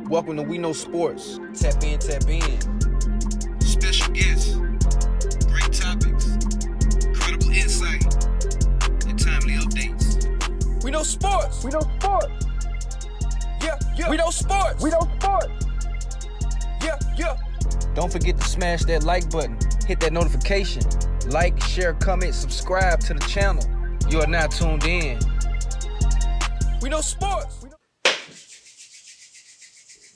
Welcome to We Know Sports. Tap in, tap in. Special guests, great topics, credible insight, and timely updates. We know sports. We know sports. Yeah. We know sports. We know sports. Yeah. Don't forget to smash that like button. Hit that notification. Like, share, comment, subscribe to the channel. You are now tuned in. We know sports.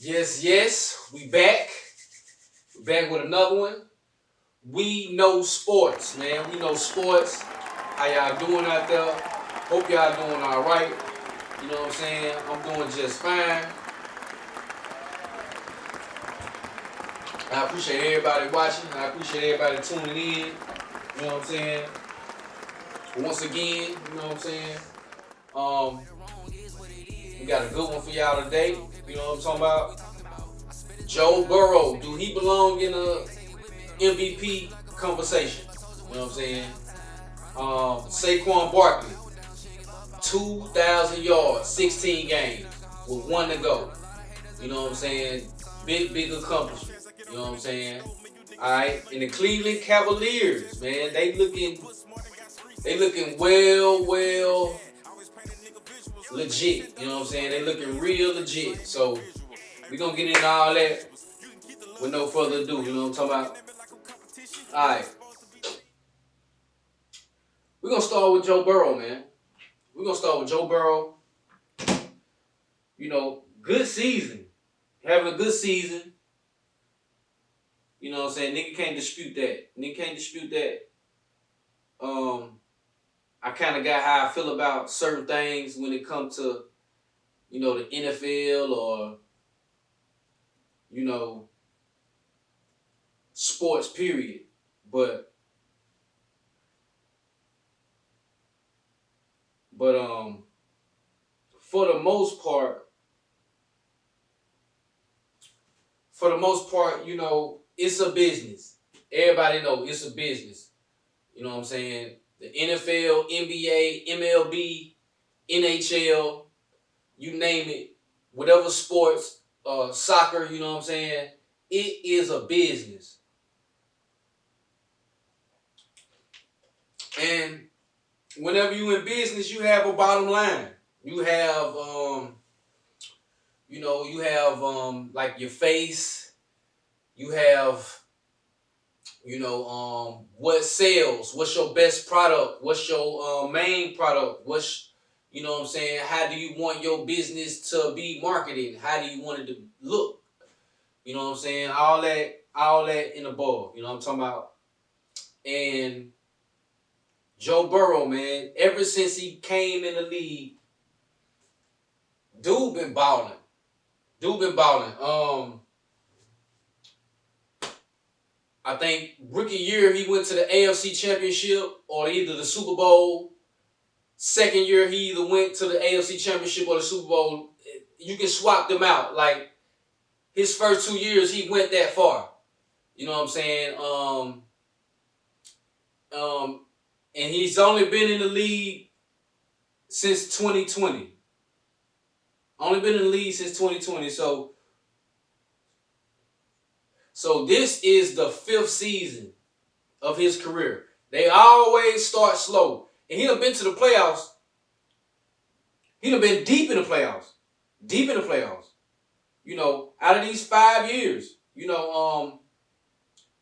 Yes. We back. We're back with another one. We know sports, man. We know sports. How y'all doing out there? Hope y'all doing all right. You know what I'm saying? I'm doing just fine. I appreciate everybody watching. I appreciate everybody tuning in. You know what I'm saying? Once again, you know what I'm saying? We got a good one for y'all today. You know what I'm talking about? Joe Burrow, do he belong in a MVP conversation? You know what I'm saying? Saquon Barkley, 2,000 yards, 16 games with one to go. You know what I'm saying? Big accomplishment. You know what I'm saying? All right, and the Cleveland Cavaliers, man, they looking well legit. You know what I'm saying? They looking real legit. So we're gonna get into all that with no further ado. You know what I'm talking about? All right, we're gonna start with Joe Burrow, man. We're gonna start with Joe Burrow. You know, good season, having a good season. You know what I'm saying? Nigga can't dispute that. I kind of got how I feel about certain things when it comes to, you know, the NFL or, you know, sports, period. But for the most part, you know, it's a business. Everybody know it's a business. You know what I'm saying? The NFL, NBA, MLB, NHL, you name it, whatever sports, soccer, you know what I'm saying? It is a business. And whenever you in business, you have a bottom line. You have, like your face. You have, what sells, what's your best product, what's your main product, you know what I'm saying, how do you want your business to be marketed, how do you want it to look, you know what I'm saying, all that in the ball, you know what I'm talking about. And Joe Burrow, man, ever since he came in the league, dude been balling. I think rookie year he went to the AFC Championship or either the Super Bowl. Second year he either went to the AFC Championship or the Super Bowl. You can swap them out. Like his first 2 years he went that far. You know what I'm saying? And he's only been in the league since 2020. So this is the 5th season of his career. They always start slow. And he done been to the playoffs. He done been deep in the playoffs. You know, out of these 5 years, you know,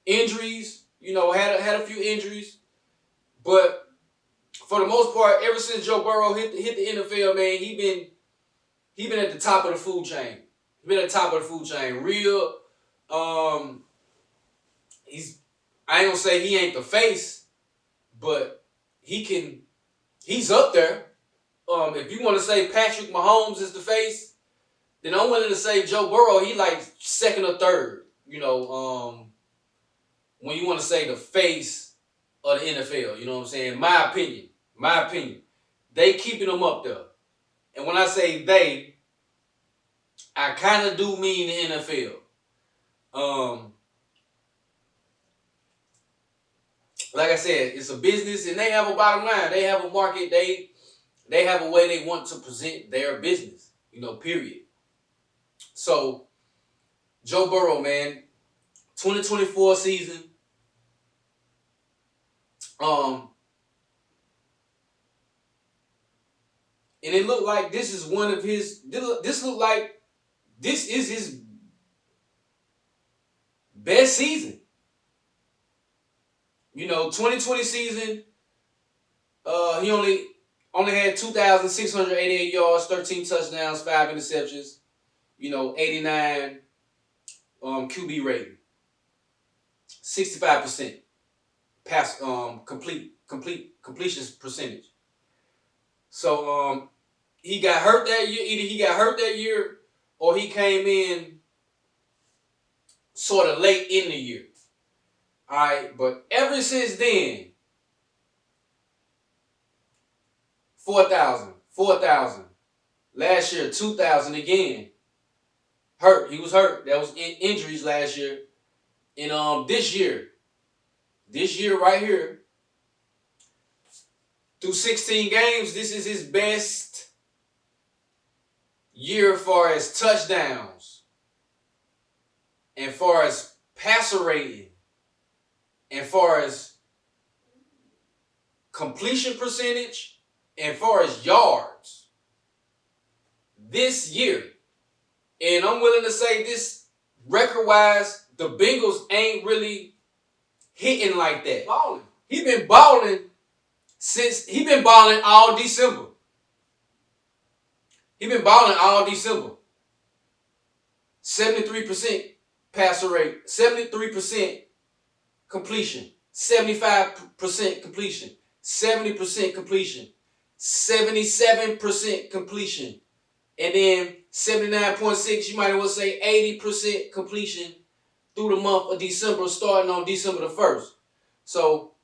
injuries, you know, had a few injuries. But for the most part, ever since Joe Burrow hit the NFL, man, he been at the top of the food chain. Real. I ain't gonna say he ain't the face, but he's up there. If you want to say Patrick Mahomes is the face, then I'm willing to say Joe Burrow, he like second or third, you know, when you want to say the face of the NFL, you know what I'm saying? My opinion. They keeping him up there. And when I say they, I kind of do mean the NFL. Like I said, it's a business and they have a bottom line. They have a market. They have a way they want to present their business, you know, period. So Joe Burrow, man, 2024 season. And it looked like this is one of his. This looked like this is his best season. 2020 season. He only had 2,688 yards, 13 touchdowns, 5 interceptions. 89 QB rating, 65% pass completion percentage. So he got hurt that year. Either he got hurt that year or he came in sort of late in the year. All right, but ever since then, 4,000. Last year, 2,000 again. Hurt. He was hurt. That was injuries last year. And this year right here, through 16 games, this is his best year as far as touchdowns, and far as passer rating, and far as completion percentage, and far as yards. This year. And I'm willing to say this, record-wise, the Bengals ain't really hitting like that. Balling. He been balling all December. 73% passer rate, 73% completion, 75% completion, 70% completion, 77% completion. And then 79.6, you might as well say 80% completion through the month of December, starting on December the 1st. So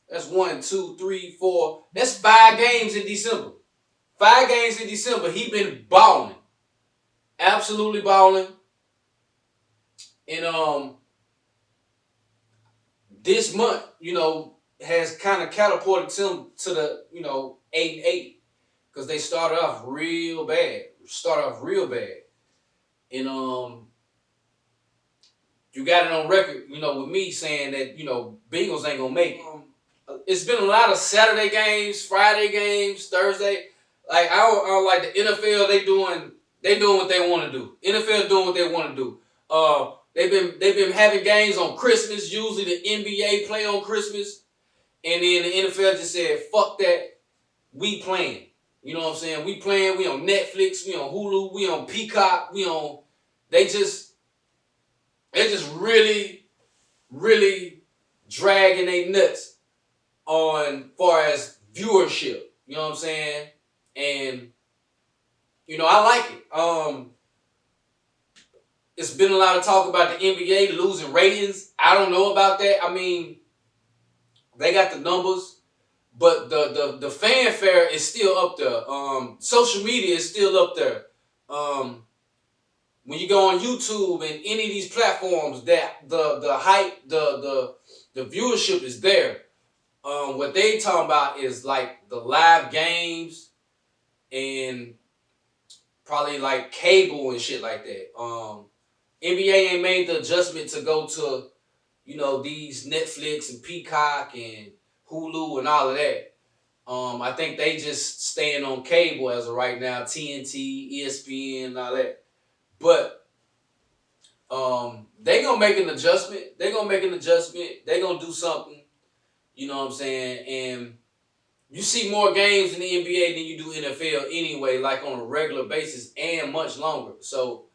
that's 1, 2, 3, 4. That's 5 games in December. 5 games in December. He been balling. Absolutely balling. And this month, has kind of catapulted him to the, 8-8. Because they started off real bad. And you got it on record, with me saying that, Bengals ain't gonna make it. It's been a lot of Saturday games, Friday games, Thursday. Like I don't like the NFL. They doing what they want to do. NFL doing what they want to do. They've been having games on Christmas. Usually the NBA play on Christmas, and then the NFL just said, "Fuck that, we playing." You know what I'm saying? We playing. We on Netflix. We on Hulu. We on Peacock. We on. They just really, really dragging they nuts on far as viewership. You know what I'm saying? And I like it. It's been a lot of talk about the NBA losing ratings. I don't know about that. I mean, they got the numbers. But the fanfare is still up there. Social media is still up there. When you go on YouTube and any of these platforms, that the hype, the viewership is there. What they talking about is like the live games and probably like cable and shit like that. NBA ain't made the adjustment to go to, these Netflix and Peacock and Hulu and all of that. I think they just staying on cable as of right now, TNT, ESPN, and all that. But they gonna make an adjustment. They gonna do something. You know what I'm saying? And you see more games in the NBA than you do NFL anyway, like on a regular basis and much longer. So,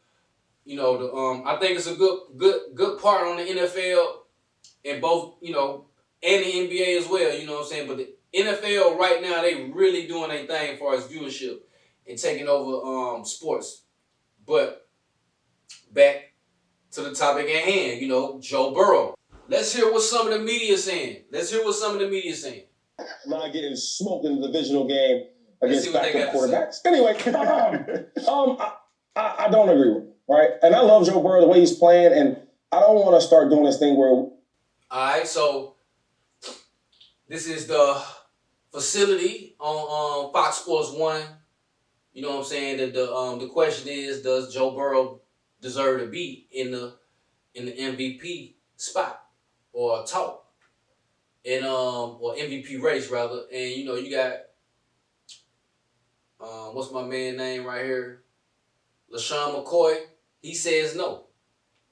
I think it's a good part on the NFL and both, and the NBA as well, you know what I'm saying? But the NFL right now, they really doing their thing as far as viewership and taking over sports. But back to the topic at hand, Joe Burrow. Let's hear what some of the media is saying. Not getting smoked in the divisional game against backup quarterbacks. Anyway, I don't agree with him, right? And I love Joe Burrow, the way he's playing, and I don't want to start doing this thing where... All right, so this is the facility on Fox Sports 1. You know what I'm saying? The question is, does Joe Burrow deserve to be in the MVP spot or talk, and or MVP race rather. And you got what's my man name right here, LaShawn McCoy. He says no.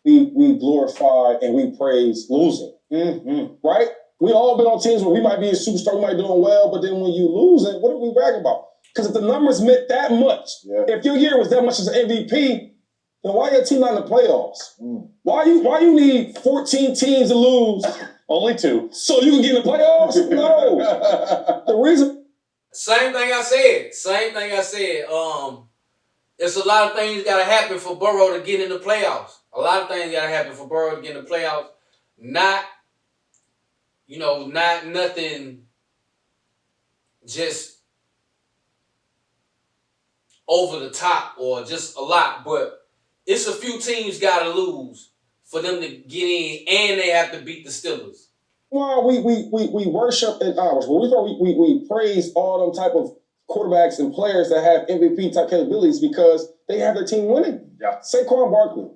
We glorify and we praise losing, right? We all been on teams where we might be a superstar, we might be doing well, but then when you lose it, what are we bragging about? Because if the numbers meant that much, if your year was that much as an MVP, then why your team not in the playoffs? Why you need 14 teams to lose? Only 2. So you can get in the playoffs? No. The reason. Same thing I said. It's a lot of things got to happen for Burrow to get in the playoffs. A lot of things got to happen for Burrow to get in the playoffs. Not nothing just over the top or just a lot, but it's a few teams got to lose for them to get in, and they have to beat the Steelers. Well, we worship in ours. We praise all them type of quarterbacks and players that have MVP type capabilities because they have their team winning. Yeah. Saquon Barkley.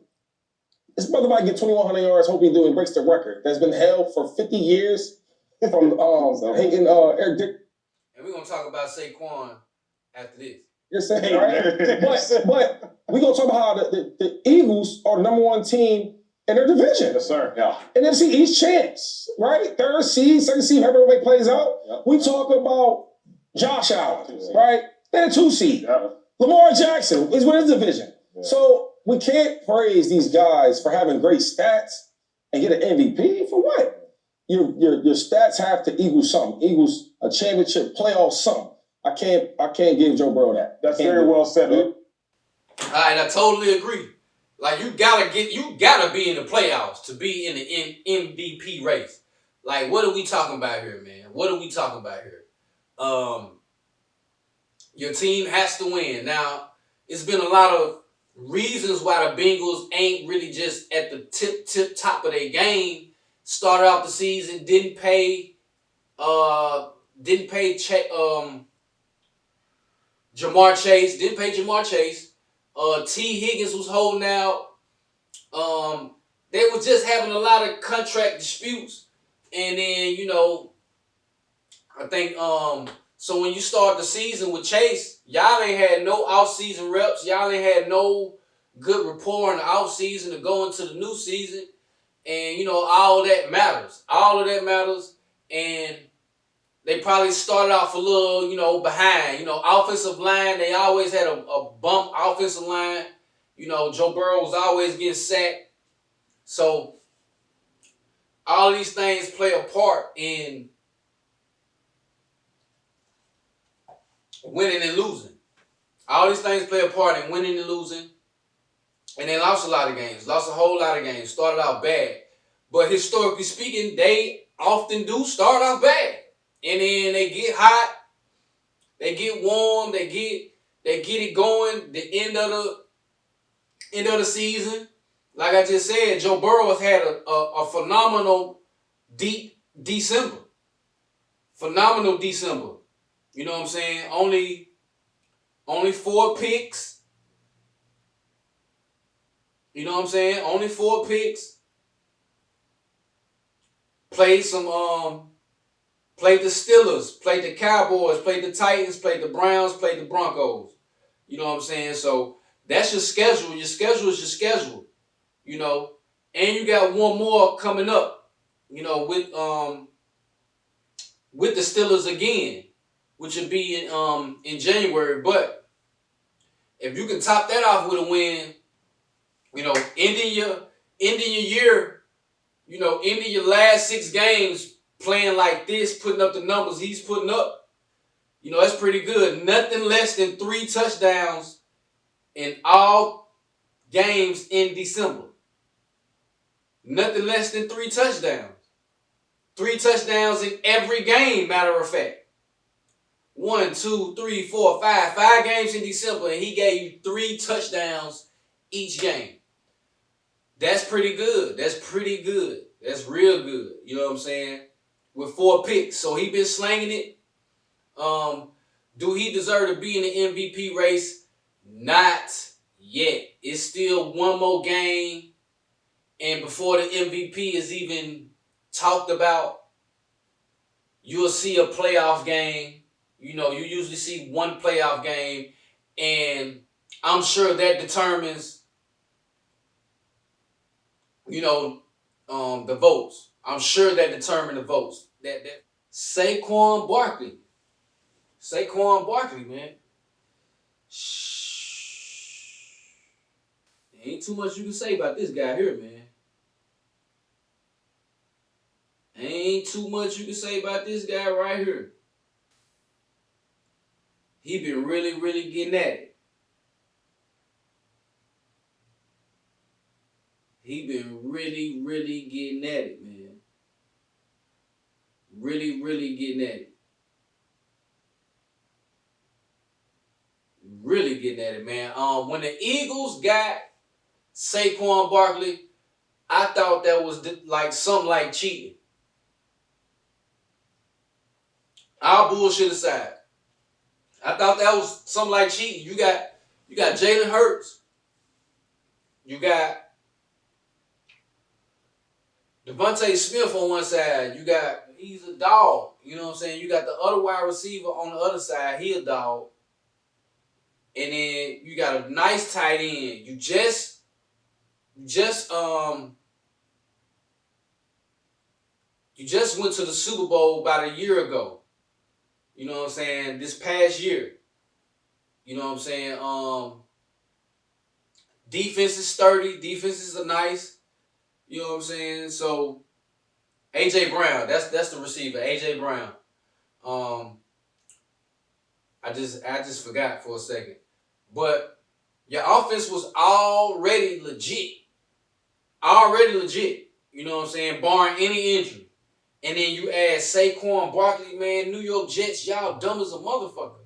This brother might get 2,100 yards. Hope he do. He breaks the record that's been held for 50 years from Eric Dick. And we're gonna talk about Saquon after this. You're saying, right? but we're gonna talk about how the Eagles are the number 1 team in their division. Yes, sir. Yeah. And NFC East champs, right? 3rd seed, 2nd seed, however it plays out. Yep. We talk about Josh Allen, right? They're 2 seed. Yeah. Lamar Jackson is with his division. Yeah. So we can't praise these guys for having great stats and get an MVP for what? Your stats have to equal something. Equals a championship, playoff, something. I can't give Joe Burrow that. That's very well said. All right, I totally agree. Like you gotta be in the playoffs to be in the MVP race. Like, what are we talking about here, man? What are we talking about here? Your team has to win. Now, it's been a lot of reasons why the Bengals ain't really just at the tip top of their game. Started off the season, didn't pay Jamar Chase. T. Higgins was holding out. They were just having a lot of contract disputes. And then, I think so when you start the season with Chase, y'all ain't had no off-season reps. Y'all ain't had no good rapport in the off-season to go into the new season. And, all of that matters. All of that matters. And they probably started off a little, behind. Offensive line, they always had a bump offensive line. Joe Burrow was always getting sacked. So all these things play a part in winning and losing. All these things play a part in winning and losing. And they lost a lot of games. Lost a whole lot of games. Started out bad. But historically speaking, they often do start off bad. And then they get hot. They get warm. They get it going. The end of the season. Like I just said, Joe Burrow has had a phenomenal deep December. Phenomenal December. You know what I'm saying? Only 4 picks. You know what I'm saying? Only 4 picks. Played the Steelers, played the Cowboys, played the Titans, played the Browns, played the Broncos. You know what I'm saying? So that's your schedule. Your schedule is your schedule. And you got one more coming up, with the Steelers again, which would be in January. But if you can top that off with a win, ending your year, ending your last 6 games playing like this, putting up the numbers he's putting up, that's pretty good. Nothing less than 3 touchdowns in all games in December. Nothing less than 3 touchdowns. 3 touchdowns in every game, matter of fact. 1, 2, 3, 4, 5. 5 games in December, and he gave you 3 touchdowns each game. That's pretty good. That's pretty good. That's real good. You know what I'm saying? With 4 picks. So he been slanging it. Do he deserve to be in the MVP race? Not yet. It's still one more game, and before the MVP is even talked about, you'll see a playoff game. You usually see one playoff game, and I'm sure that determines, the votes. I'm sure that determines the votes. That Saquon Barkley. Saquon Barkley, man. Ain't too much you can say about this guy here, man. Ain't too much you can say about this guy right here. He been really, really getting at it. He been really, really getting at it, man. Really, really getting at it. Really getting at it, man. When the Eagles got Saquon Barkley, I thought that was like something like cheating. All bullshit aside, I thought that was something like cheating. You got Jalen Hurts. You got Devontae Smith on one side. He's a dog. You know what I'm saying? You got the other wide receiver on the other side. He a dog. And then you got a nice tight end. You just went to the Super Bowl about a year ago. You know what I'm saying? This past year. You know what I'm saying? Defense is sturdy. Defenses are nice. You know what I'm saying? So AJ Brown, that's the receiver. AJ Brown. I just forgot for a second. But your offense was already legit. Already legit. You know what I'm saying? Barring any injury. And then you add Saquon Barkley, man. New York Jets, y'all dumb as a motherfucker.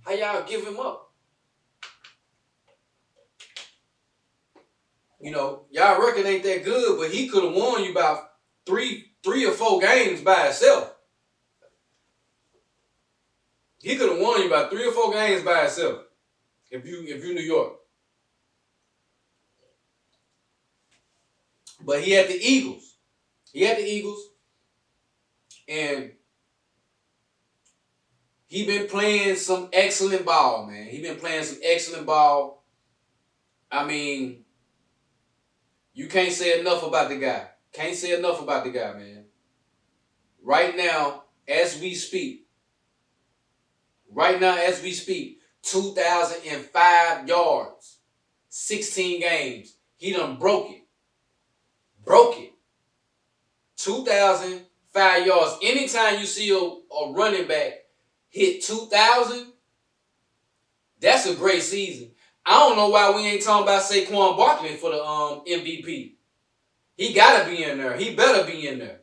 How y'all give him up? Y'all reckon ain't that good, but he could have won you about three or four games by himself. He could have won you about 3 or 4 games by himself if you New York. But he had the Eagles. And he been playing some excellent ball, man. I mean, you can't say enough about the guy. Man. Right now, as we speak, 2,005 yards, 16 games. He done broke it. 2,005 yards. Anytime you see a running back hit 2,000, that's a great season. I don't know why we ain't talking about Saquon Barkley for the MVP. He gotta be in there. He better be in there.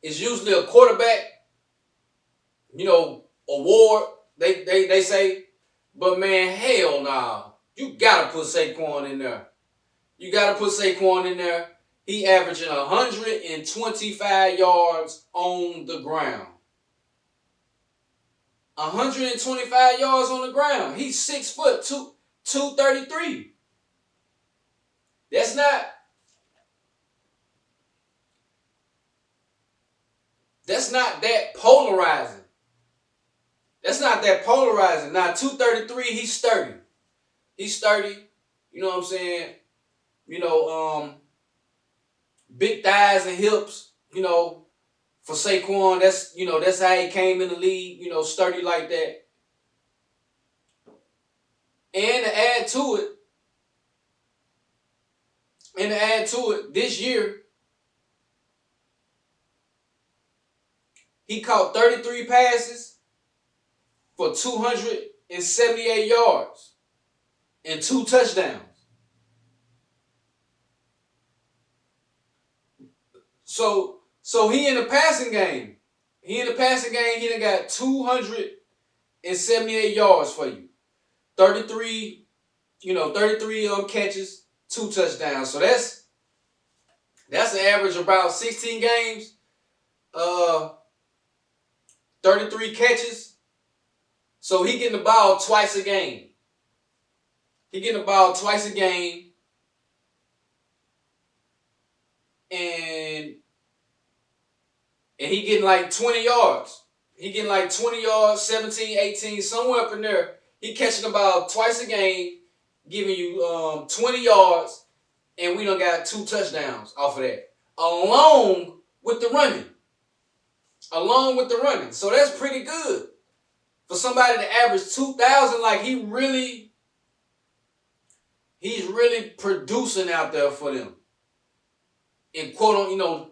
It's usually a quarterback, award, they say. But man, hell nah. You gotta put Saquon in there. He averaging 125 yards on the ground. 125 yards on the ground. He's 6 foot 233. That's not that polarizing. Now 233, he's sturdy. You know what I'm saying? Big thighs and hips, for Saquon, that's how he came in the league, sturdy like that. And to add to it, this year, he caught 33 passes for 278 yards and 2 touchdowns. So he in the passing game. He done got 278 yards for you. 33 catches, 2 touchdowns. So that's an average of about 16 games. 33 catches. So he getting the ball twice a game. He getting the ball twice a game, and he getting like 20 yards. He getting like 20 yards, 17, 18, somewhere up in there. He catching the ball twice a game, giving you 20 yards, and we done got 2 touchdowns off of that. Along with the running. So that's pretty good. For somebody to average 2,000, like he's really producing out there for them. And quote on,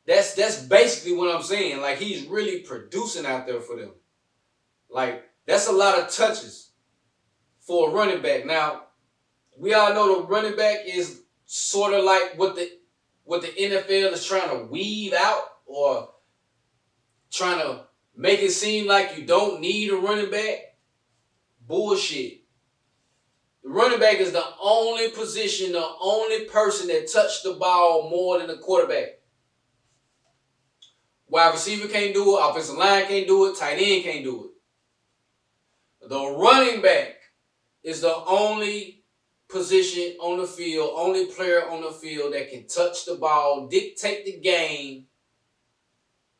that's basically what I'm saying. Like he's really producing out there for them. Like that's a lot of touches for a running back. Now, we all know the running back is sort of like what the NFL is trying to weed out, or trying to make it seem like you don't need a running back. Bullshit. The running back is the only position, the only person that touched the ball more than the quarterback. Wide receiver can't do it, offensive line can't do it, tight end can't do it. The running back is the only position on the field, only player on the field that can touch the ball, dictate the game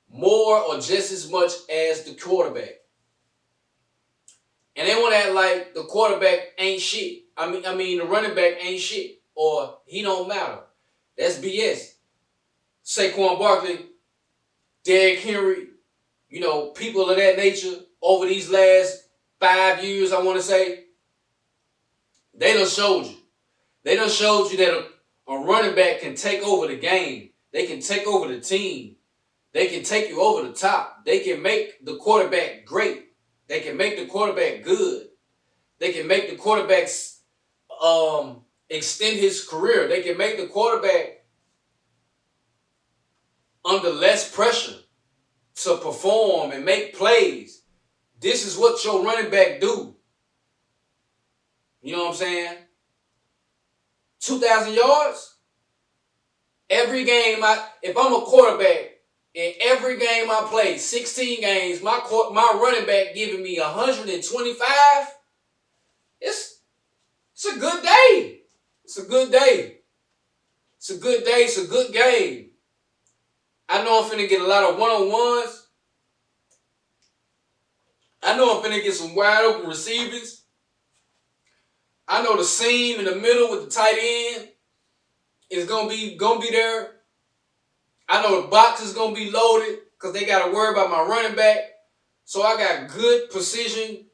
more or just as much as the quarterback. And they want to act like the quarterback ain't shit. I mean the running back ain't shit, or he don't matter. That's BS. Saquon, Barkley, Derrick Henry, people of that nature over these last 5 years, I want to say, they done showed you. They done showed you that a running back can take over the game. They can take over the team. They can take you over the top. They can make the quarterback great. They can make the quarterback good. They can make the quarterback extend his career. They can make the quarterback under less pressure to perform and make plays. This is what your running back do. You know what I'm saying? 2,000 yards? Every game, if I'm a quarterback, in every game I play, 16 games, my running back giving me 125, it's a good day. It's a good day. It's a good day. It's a good game. I know I'm finna get a lot of one-on-ones. I know I'm finna get some wide open receivers. I know the seam in the middle with the tight end is gonna be there. I know the box is gonna be loaded because they gotta worry about my running back. So I got good precision,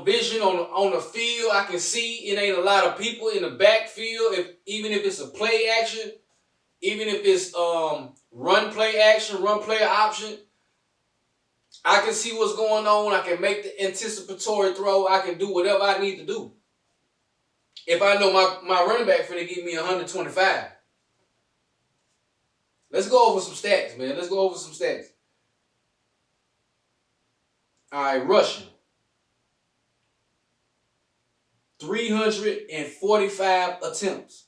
vision on the field. I can see it ain't a lot of people in the backfield. Even if it's a play action, even if it's run play action, run play option, I can see what's going on. I can make the anticipatory throw. I can do whatever I need to do. If I know my running back finna give me 125. Let's go over some stats, man. Let's go over some stats. All right, rushing. 345 attempts.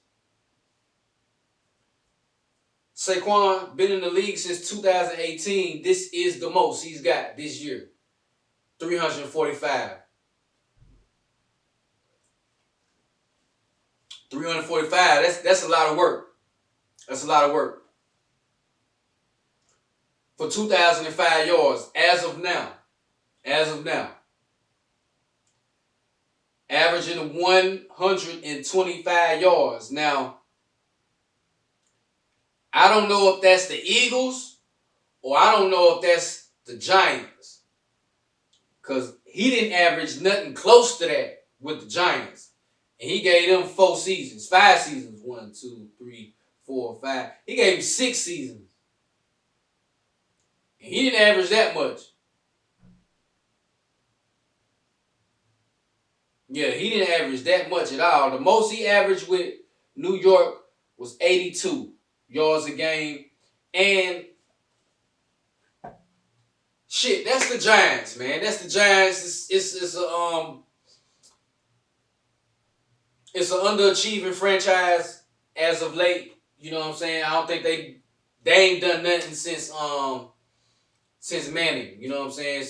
Saquon been in the league since 2018. This is the most he's got this year. 345. 345. That's a lot of work. That's a lot of work. For 2,005 yards as of now. Averaging 125 yards. Now, I don't know if that's the Eagles or I don't know if that's the Giants. Because he didn't average nothing close to that with the Giants. And he gave them 5 seasons. 1, 2, 3, 4, 5. He gave him 6 seasons. And he didn't average that much. Yeah, he didn't average that much at all. The most he averaged with New York was 82 yards a game. And shit, that's the Giants, man. That's the Giants. It's an underachieving franchise as of late. You know what I'm saying? I don't think they ain't done nothing since Manning. You know what I'm saying?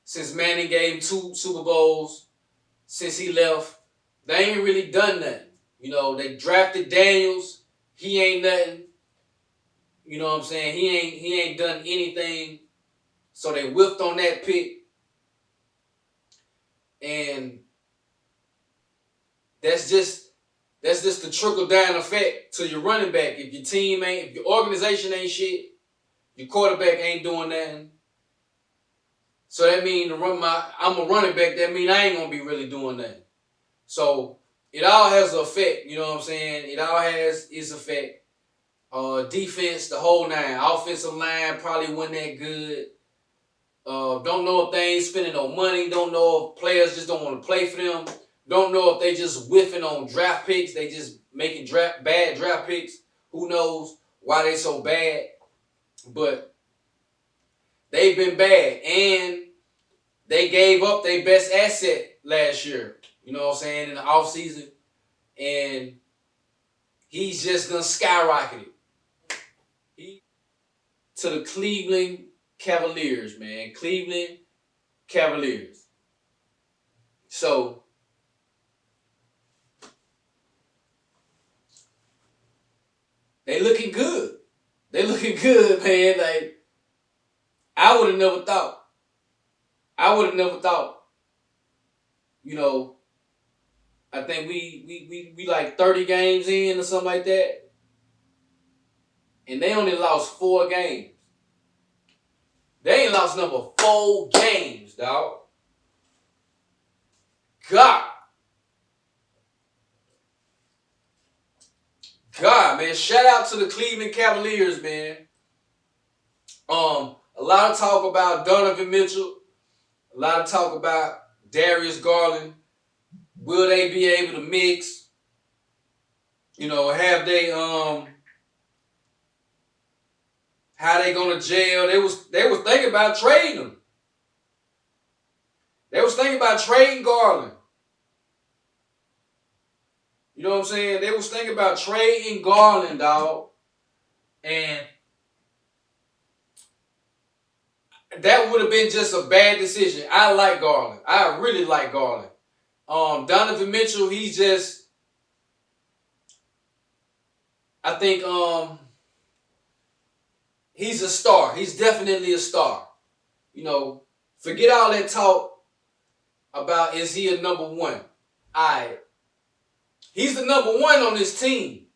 Since Manning gave him 2 Super Bowls, since he left, they ain't really done nothing. You know, they drafted Daniels. He ain't nothing. You know what I'm saying? He ain't done anything. So they whiffed on that pick. And that's just the trickle down effect to your running back. If your organization ain't shit, your quarterback ain't doing nothing. So that means I'm a running back. That means I ain't gonna be really doing nothing. So it all has an effect. You know what I'm saying? It all has its effect. Defense, the whole nine. Offensive line probably wasn't that good. Don't know if they ain't spending no money. Don't know if players just don't want to play for them. Don't know if they just whiffing on draft picks. They just making bad draft picks. Who knows why they so bad? But they've been bad. And they gave up their best asset last year. You know what I'm saying? In the offseason. And he's just going to skyrocket it. To the Cleveland Cavaliers, man. Cleveland Cavaliers. So, they looking good. They looking good, man. Like, I would have never thought. You know, I think we like 30 games in or something like that. And they only lost 4 games. They ain't lost number 4 games, dog. God, man. Shout out to the Cleveland Cavaliers, man. A lot of talk about Donovan Mitchell. A lot of talk about Darius Garland. Will they be able to mix? You know, have they how they gonna gel? They was thinking about trading them. They was thinking about trading Garland. You know what I'm saying? They was thinking about trading Garland, dog. And that would have been just a bad decision. I like Garland. I really like Garland. Donovan Mitchell, he's just, I think he's a star. He's definitely a star. You know, forget all that talk about is he a number 1. He's the number 1 on this team.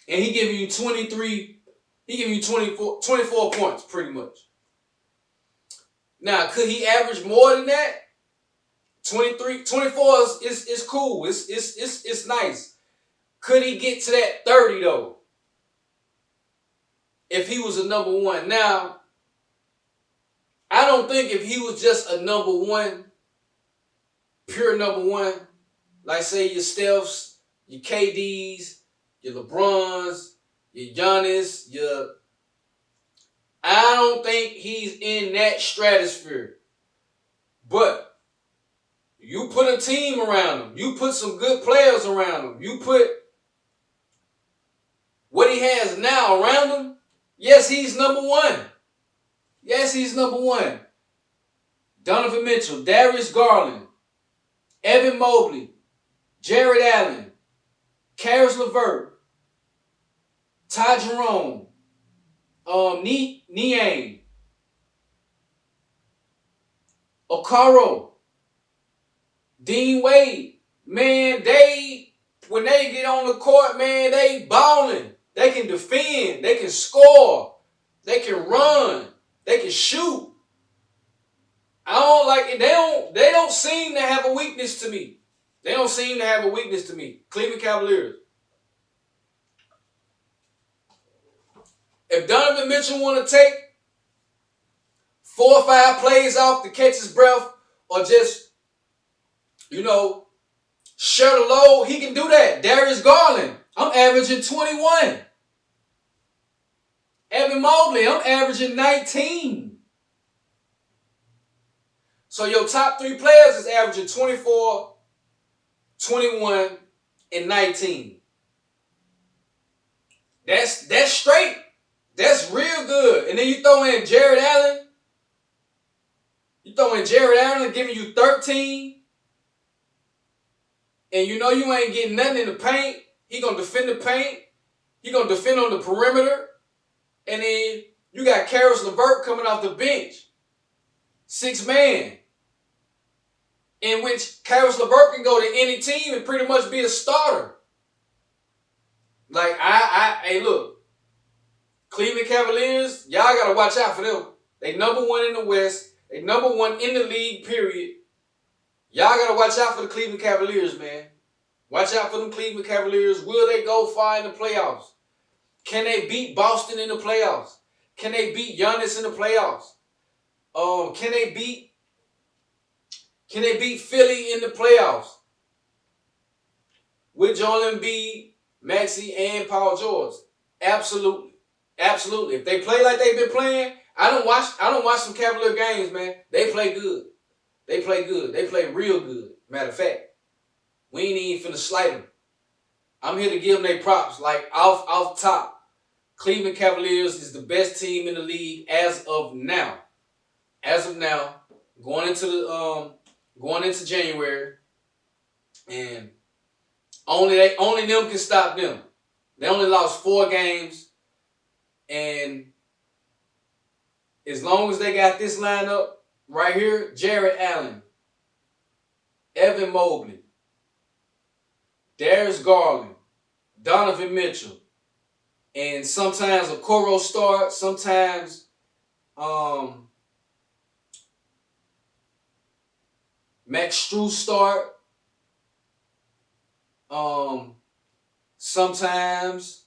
And he giving you 24 points pretty much. Now, could he average more than that? 24 is cool. It's nice. Could he get to that 30 though? If he was a number 1. Now, I don't think if he was just a number 1, pure number 1, like say your Stephs, your KDs, your LeBrons, your Giannis, I don't think he's in that stratosphere. But you put a team around him. You put some good players around him. You put what he has now around him. Yes, he's number 1. Yes, he's number 1. Donovan Mitchell, Darius Garland, Evan Mobley, Jared Allen, Karis LeVert, Ty Jerome, Niang, Okaro, Dean Wade. Man, when they get on the court, man, they balling. They can defend. They can score. They can run. They can shoot. I don't like it. They don't seem to have a weakness to me. They don't seem to have a weakness to me. Cleveland Cavaliers. If Donovan Mitchell want to take 4 or 5 plays off to catch his breath or just, share the load, he can do that. Darius Garland, I'm averaging 21. Evan Mobley, I'm averaging 19. So your top 3 players is averaging 24, 21, and 19. That's straight. That's real good. And then you throw in Jared Allen. You throw So when Jared Allen giving you 13, and you know you ain't getting nothing in the paint, he gonna defend the paint. He gonna defend on the perimeter, and then you got Karis LeVert coming off the bench, 6 man, in which Karis LeVert can go to any team and pretty much be a starter. Like hey, look, Cleveland Cavaliers, y'all gotta watch out for them. They #1 in the West. They #1 in the league. Period. Y'all gotta watch out for the Cleveland Cavaliers, man. Watch out for them Cleveland Cavaliers. Will they go far in the playoffs? Can they beat Boston in the playoffs? Can they beat Giannis in the playoffs? Can they beat Philly in the playoffs? With Joel Embiid, Maxey, and Paul George? Absolutely. Absolutely. If they play like they've been playing, I don't watch some Cavalier games, man. They play good. They play good. They play real good. Matter of fact, we ain't even finna slight them. I'm here to give them their props. Like off top, Cleveland Cavaliers is the best team in the league as of now. As of now, going into January, and only them can stop them. They only lost 4 games, and as long as they got this lineup right here, Jared Allen, Evan Mobley, Darius Garland, Donovan Mitchell, and sometimes Okoro start, sometimes Max Strus start, sometimes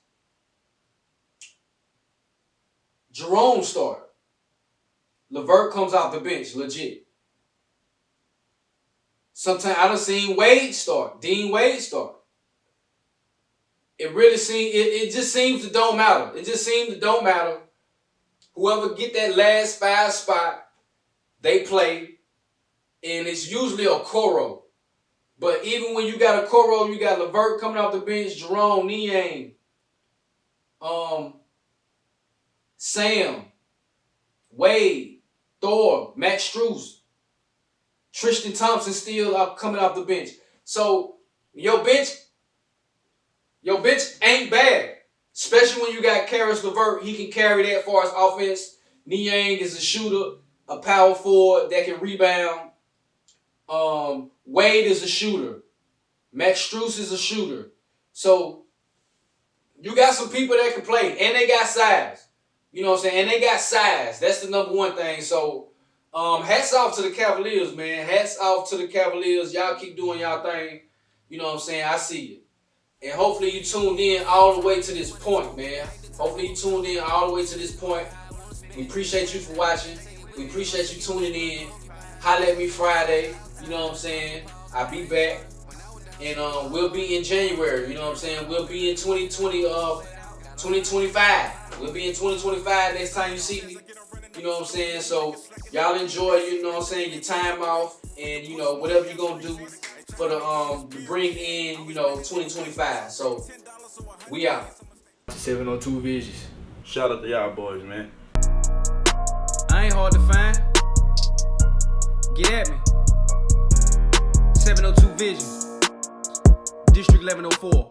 Jerome start. LeVert comes off the bench, legit. Sometimes I done seen Wade start, Dean Wade start. It really seems, it just seems it don't matter. It just seems it don't matter. Whoever get that last 5 spot, they play, and it's usually a Okoro. But even when you got a Okoro, you got LeVert coming off the bench, Jerome, Niang, Sam, Wade, Thor, Max Strus, Tristan Thompson still coming off the bench. So your bench ain't bad. Especially when you got Karis LeVert. He can carry that far as offense. Niang is a shooter, a power forward that can rebound. Wade is a shooter. Max Strus is a shooter. So you got some people that can play, and they got size. You know what I'm saying? And they got size. That's the #1 thing. So hats off to the Cavaliers, man. Hats off to the Cavaliers. Y'all keep doing y'all thing. You know what I'm saying? I see it. And hopefully you tuned in all the way to this point, man. Hopefully you tuned in all the way to this point. We appreciate you for watching. We appreciate you tuning in. Holla at me Friday. You know what I'm saying? I'll be back. And we'll be in January. You know what I'm saying? We'll be in 2025. We'll be in 2025 next time you see me. You know what I'm saying? So y'all enjoy, you know what I'm saying, your time off, and you know, whatever you're gonna do for the bring in, you know, 2025. So we out. 702 Visions. Shout out to y'all boys, man. I ain't hard to find. Get at me. 702 Visions. District 1104.